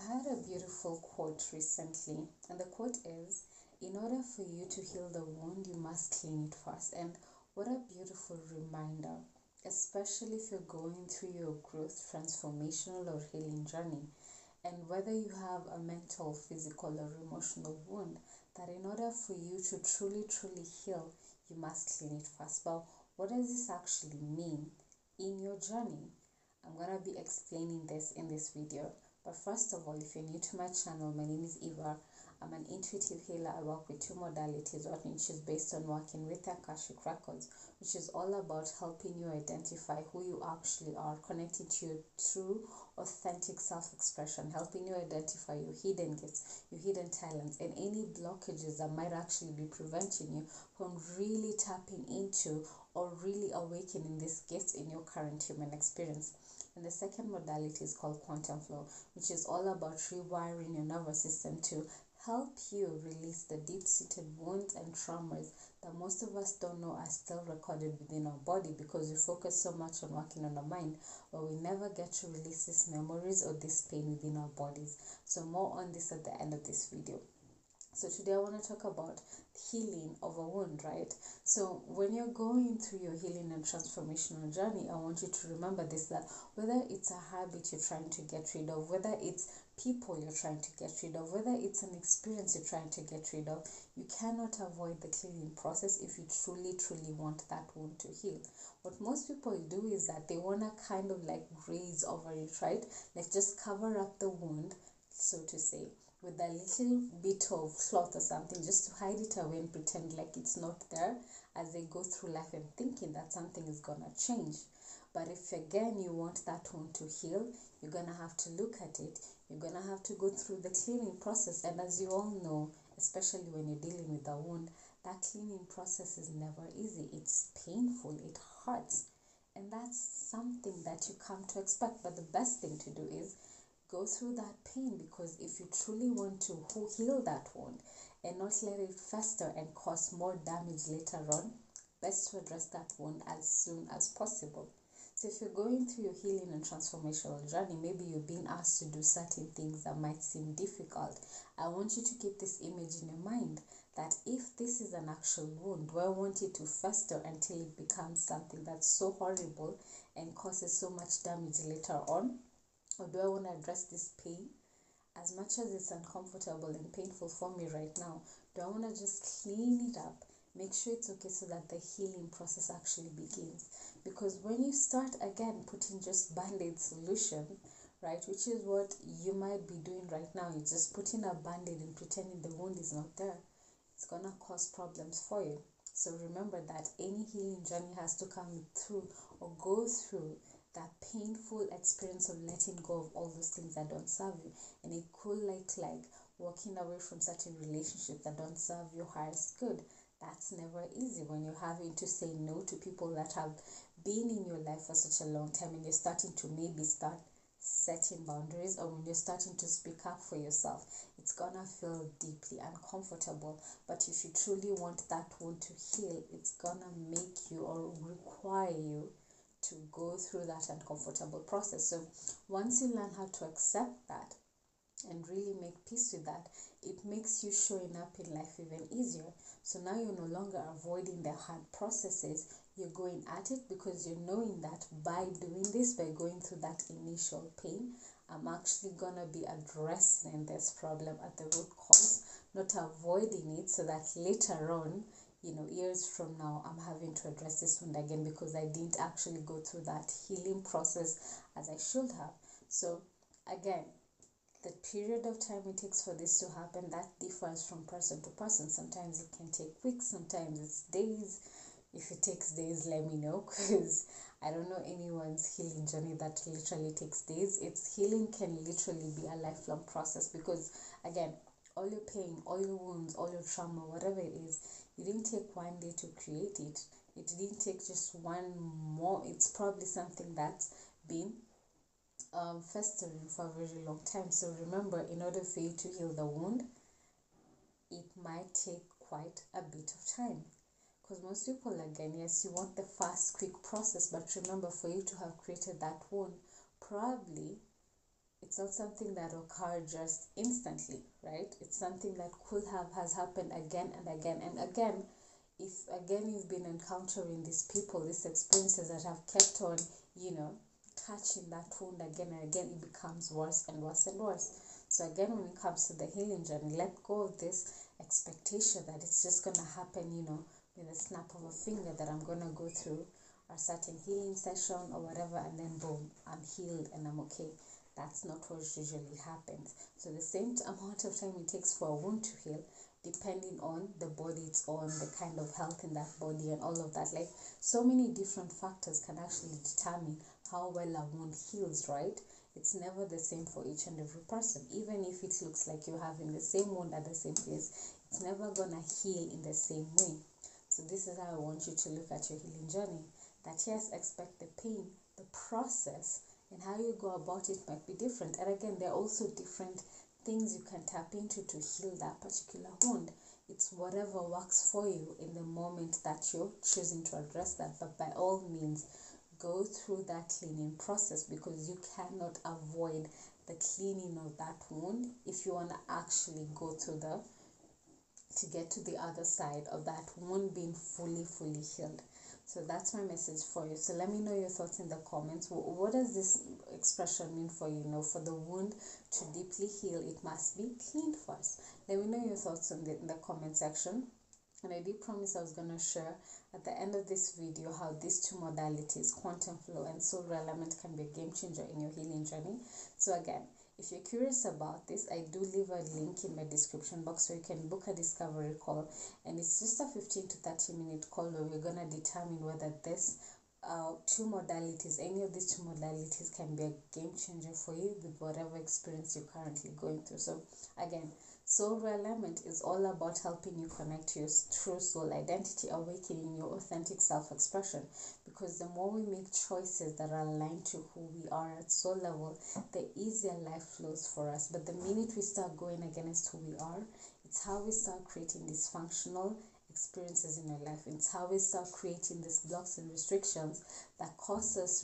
had a beautiful quote recently, and the quote is, in order for you to heal the wound, you must clean it first. And what a beautiful reminder, especially if you're going through your growth, transformational, or healing journey. And whether you have a mental, physical, or emotional wound, that in order for you to truly heal, you must clean it first. But what does this actually mean in your journey? I'm going to be explaining this in this video. But first of all, if you're new to my channel, my name is Eva. I'm an intuitive healer. I work with two modalities, one which is based on working with Akashic records, which is all about helping you identify who you actually are, connecting to your true, authentic self-expression, helping you identify your hidden gifts, your hidden talents, and any blockages that might actually be preventing you from really tapping into or really awakening these gifts in your current human experience. And the second modality is called quantum flow, which is all about rewiring your nervous system to help you release the deep-seated wounds and traumas that most of us don't know are still recorded within our body, because we focus so much on working on our mind, but we never get to release these memories or this pain within our bodies. So more on this at the end of this video. So today I want to talk about healing of a wound, right? So when you're going through your healing and transformational journey, I want you to remember this, that whether it's a habit you're trying to get rid of, whether it's people you're trying to get rid of, whether it's an experience you're trying to get rid of, you cannot avoid the cleaning process if you truly want that wound to heal. What most people do is that they want to kind of like graze over it, right? Like just cover up the wound, so to say, with a little bit of cloth or something, just to hide it away and pretend like it's not there, as they go through life and thinking that something is gonna change. But if again you want that wound to heal, you're gonna have to look at it, you're gonna have to go through the cleaning process. And as you all know, especially when you're dealing with a wound, that cleaning process is never easy. It's painful, it hurts, and that's something that you come to expect. But the best thing to do is go through that pain, because if you truly want to heal that wound and not let it fester and cause more damage later on, best to address that wound as soon as possible. So if you're going through your healing and transformational journey, maybe you're being asked to do certain things that might seem difficult. I want you to keep this image in your mind, that if this is an actual wound, do I want it to fester until it becomes something that's so horrible and causes so much damage later on? Or do I want to address this pain? As much as it's uncomfortable and painful for me right now, do I want to just clean it up, make sure it's okay, so that the healing process actually begins? Because when you start again putting just band-aid solution, right, which is what you might be doing right now, you're just putting a band-aid and pretending the wound is not there, it's gonna cause problems for you. So remember that any healing journey has to come through or go through that painful experience of letting go of all those things that don't serve you. And it could like walking away from certain relationships that don't serve your highest good. That's never easy when you're having to say no to people that have been in your life for such a long time, and you're starting to maybe start setting boundaries, or when you're starting to speak up for yourself. It's gonna feel deeply uncomfortable, but if you truly want that wound to heal, it's gonna make you or require you to go through that uncomfortable process. So once you learn how to accept that and really make peace with that, it makes you showing up in life even easier. So now you're no longer avoiding the hard processes, you're going at it, because you're knowing that by doing this, by going through that initial pain, I'm actually gonna be addressing this problem at the root cause, not avoiding it, so that later on, years from now, I'm having to address this wound again because I didn't actually go through that healing process as I should have. So again, the period of time it takes for this to happen, that differs from person to person. Sometimes it can take weeks, sometimes it's days. If it takes days, let me know, because I don't know anyone's healing journey that literally takes days. Healing can literally be a lifelong process, because again, all your pain, all your wounds, all your trauma, whatever it is, you didn't take one day to create it. It didn't take just one more. It's probably something that's been festering for a very long time. So remember, in order for you to heal the wound, it might take quite a bit of time. Because most people, again, yes, you want the fast, quick process, but remember, for you to have created that wound, probably It's not something that occurred just instantly, right? It's something that has happened again and again and again. If again you've been encountering these people, these experiences that have kept on, touching that wound again and again, it becomes worse and worse and worse. So again, when it comes to the healing journey, let go of this expectation that it's just gonna happen, with a snap of a finger, that I'm gonna go through a certain healing session or whatever, and then boom, I'm healed and I'm okay. That's not what usually happens. So the same amount of time it takes for a wound to heal, depending on the body it's on, the kind of health in that body and all of that. Like, so many different factors can actually determine how well a wound heals, right? It's never the same for each and every person. Even if it looks like you're having the same wound at the same place, it's never gonna heal in the same way. So this is how I want you to look at your healing journey. That yes, expect the pain, the process, and how you go about it might be different. And again, there are also different things you can tap into to heal that particular wound. It's whatever works for you in the moment that you're choosing to address that. But by all means, go through that cleaning process, because you cannot avoid the cleaning of that wound if you want to actually go to get to the other side of that wound being fully healed. So that's my message for you. So let me know your thoughts in the comments. What does this expression mean for you? For the wound to deeply heal, it must be cleaned first. Let me know your thoughts in the comment section. And I did promise I was going to share at the end of this video how these two modalities, quantum flow and soul element, can be a game changer in your healing journey. So again, if you're curious about this, I do leave a link in my description box where you can book a discovery call, and it's just a 15 to 30 minute call where we're going to determine whether this any of these two modalities can be a game changer for you with whatever experience you're currently going through. So again, soul element is all about helping you connect to your true soul identity, awakening your authentic self-expression, because the more we make choices that are aligned to who we are at soul level, the easier life flows for us. But the minute we start going against who we are, it's how we start creating dysfunctional experiences in your life. It's how we start creating these blocks and restrictions that cause us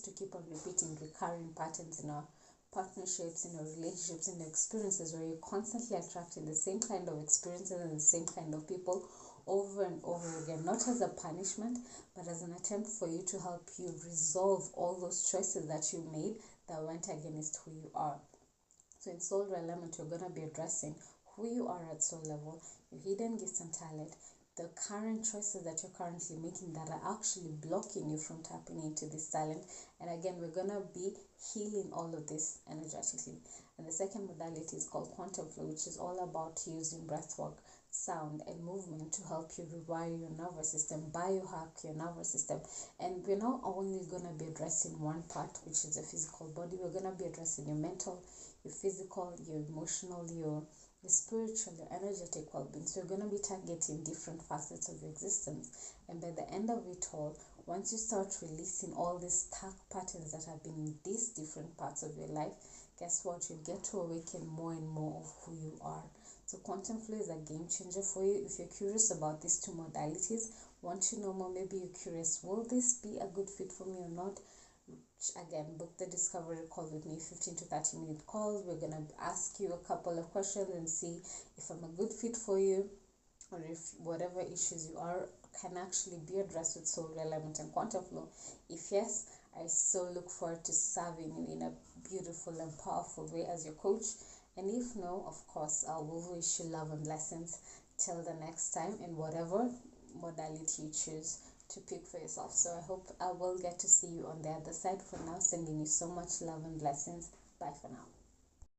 to keep on repeating recurring patterns in our partnerships, in our relationships, in the experiences, where you're constantly attracting the same kind of experiences and the same kind of people over and over again, not as a punishment, but as an attempt for you to help you resolve all those choices that you made that went against who you are. So in soul element, you're going to be addressing who you are at soul level, your hidden gifts and talent, the current choices that you're currently making that are actually blocking you from tapping into this talent. And again, we're going to be healing all of this energetically. And the second modality is called quantum flow, which is all about using breathwork, sound, and movement to help you rewire your nervous system, biohack your nervous system. And we're not only going to be addressing one part, which is the physical body. We're going to be addressing your mental, your physical, your emotional, your spiritual, your energetic well-being. So you're going to be targeting different facets of your existence. And by the end of it all, once you start releasing all these stuck patterns that have been in these different parts of your life, guess what? You get to awaken more and more of who you are. So quantum flow is a game changer for you. If you're curious about these two modalities, want to know more, maybe you're curious, will this be a good fit for me or not? Again, book the discovery call with me, 15 to 30 minute calls. We're going to ask you a couple of questions and see if I'm a good fit for you, or if whatever issues you are can actually be addressed with soul element and quantum flow. If yes, I so look forward to serving you in a beautiful and powerful way as your coach. And if no, of course, I will wish you love and blessings till the next time, in whatever modality you choose to pick for yourself. So I hope I will get to see you on the other side. For now, sending you so much love and blessings. Bye for now.